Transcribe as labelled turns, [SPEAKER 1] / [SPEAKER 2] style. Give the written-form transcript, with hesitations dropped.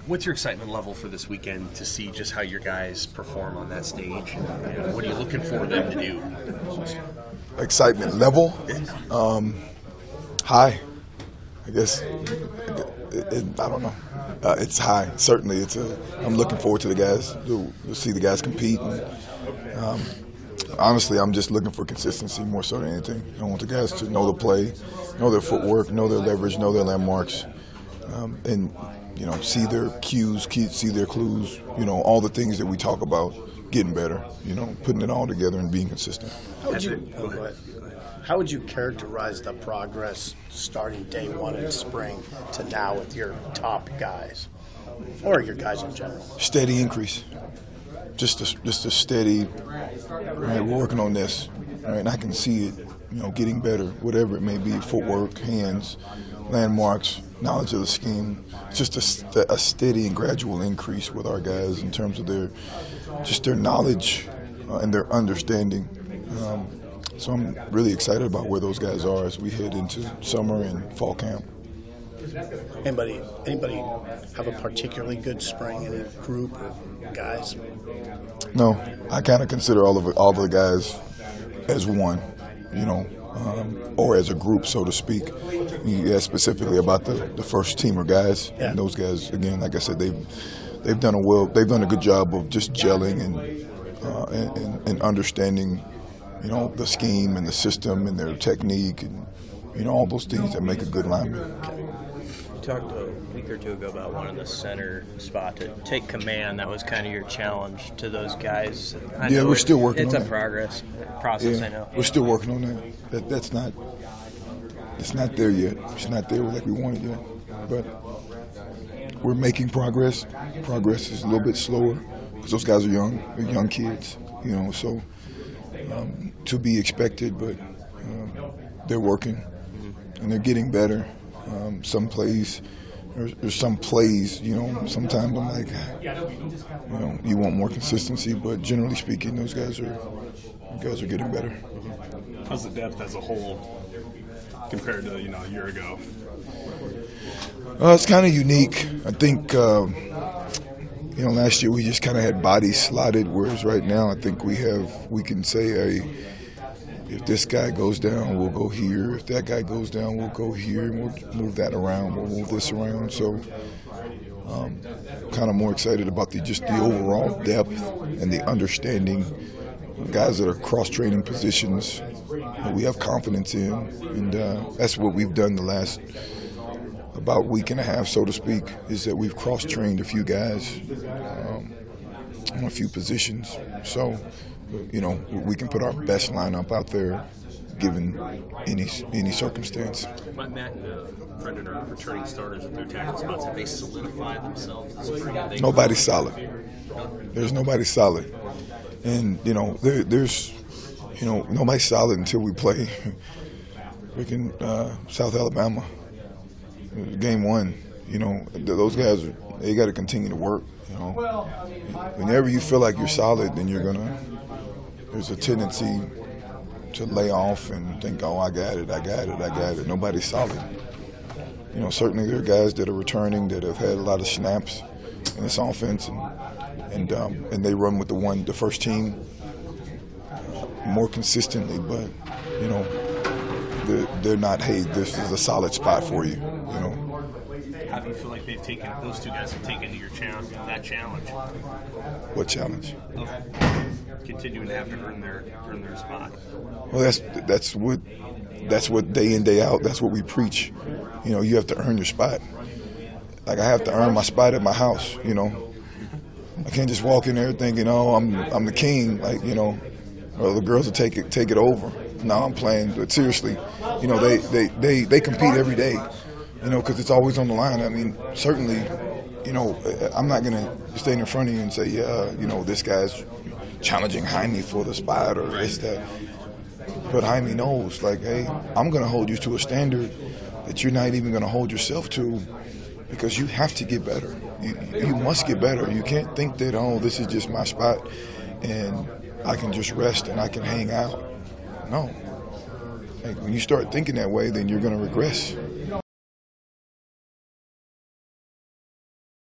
[SPEAKER 1] What's your excitement level for this weekend to see just how your guys perform on that stage? And what are you looking for them to do?
[SPEAKER 2] Excitement level, high. I guess I don't know. It's high. Certainly, I'm looking forward to the guys to see the guys compete. And, honestly, I'm just looking for consistency more so than anything. I want the guys to know the play, know their footwork, know their leverage, know their landmarks, and see their cues, see their clues. All the things that we talk about, getting better. Putting it all together and being consistent.
[SPEAKER 3] How would you characterize the progress starting day one in spring to now with your top guys, or your guys in general?
[SPEAKER 2] Steady increase. Just a steady. Right, we're working on this. Right, and I can see it. Getting better, whatever it may be. Footwork, hands, landmarks, knowledge of the scheme. It's just a steady and gradual increase with our guys in terms of their knowledge and their understanding. So I'm really excited about where those guys are as we head into summer and fall camp.
[SPEAKER 3] Anybody have a particularly good spring in a group of guys?
[SPEAKER 2] No, I kind of consider all of the guys as one, or as a group, so to speak. You asked specifically about the first team of guys,
[SPEAKER 3] yeah.
[SPEAKER 2] And those guys, again, like I said, they've done a good job of just gelling and understanding, the scheme and the system and their technique and all those things that make a good lineman.
[SPEAKER 4] You talked a week or two ago about wanting the center spot to take command. That was kind of your challenge to those guys.
[SPEAKER 2] Yeah, we're still working on that.
[SPEAKER 4] It's a process,
[SPEAKER 2] yeah,
[SPEAKER 4] I know.
[SPEAKER 2] We're still working on that. It's not there yet. It's not there like we want it yet. But we're making progress. Progress is a little bit slower because those guys are young. They're young kids, so to be expected, but they're working and they're getting better. Some plays, there's some plays, sometimes I'm like, you want more consistency, but generally speaking, those guys are getting better.
[SPEAKER 5] How's the depth as a whole compared to a year ago?
[SPEAKER 2] It's kind of unique. I think last year we just kind of had bodies slotted, whereas right now I think we can say, hey, if this guy goes down, we'll go here. If that guy goes down, we'll go here, and we'll move that around. We'll move this around. So, kind of more excited about the overall depth and the understanding. Guys that are cross-training positions that we have confidence in, and that's what we've done the last about week and a half, so to speak, is that we've cross-trained a few guys on a few positions. So, we can put our best lineup out there given any circumstance.
[SPEAKER 1] Matt and Brendan are returning starters at their tackle spots. Have they solidified themselves this spring?
[SPEAKER 2] Nobody's solid. There's nobody solid. And, there's nobody's solid until we play freaking South Alabama. Game 1, those guys, they got to continue to work. Whenever you feel like you're solid, then there's a tendency to lay off and think, oh, I got it. Nobody's solid. Certainly there are guys that are returning that have had a lot of snaps in this offense, and they run with the first team more consistently, but they're not, hey, this is a solid spot for you.
[SPEAKER 1] How do you feel like those two guys have taken to that challenge?
[SPEAKER 2] What challenge?
[SPEAKER 1] Continuing to have to earn their spot.
[SPEAKER 2] Well, that's what day in, day out, that's what we preach. You have to earn your spot. Like I have to earn my spot at my house. I can't just walk in there thinking, oh, I'm the king. Like or the girls will take it over. No, I'm playing. But seriously, they compete every day. Because it's always on the line. I mean, certainly, I'm not going to stand in front of you and say, yeah, this guy's challenging Jaime for the spot or this, that. But Jaime knows, like, hey, I'm going to hold you to a standard that you're not even going to hold yourself to because you have to get better. You must get better. You can't think that, oh, this is just my spot and I can just rest and I can hang out. No. Like, when you start thinking that way, then you're going to regress.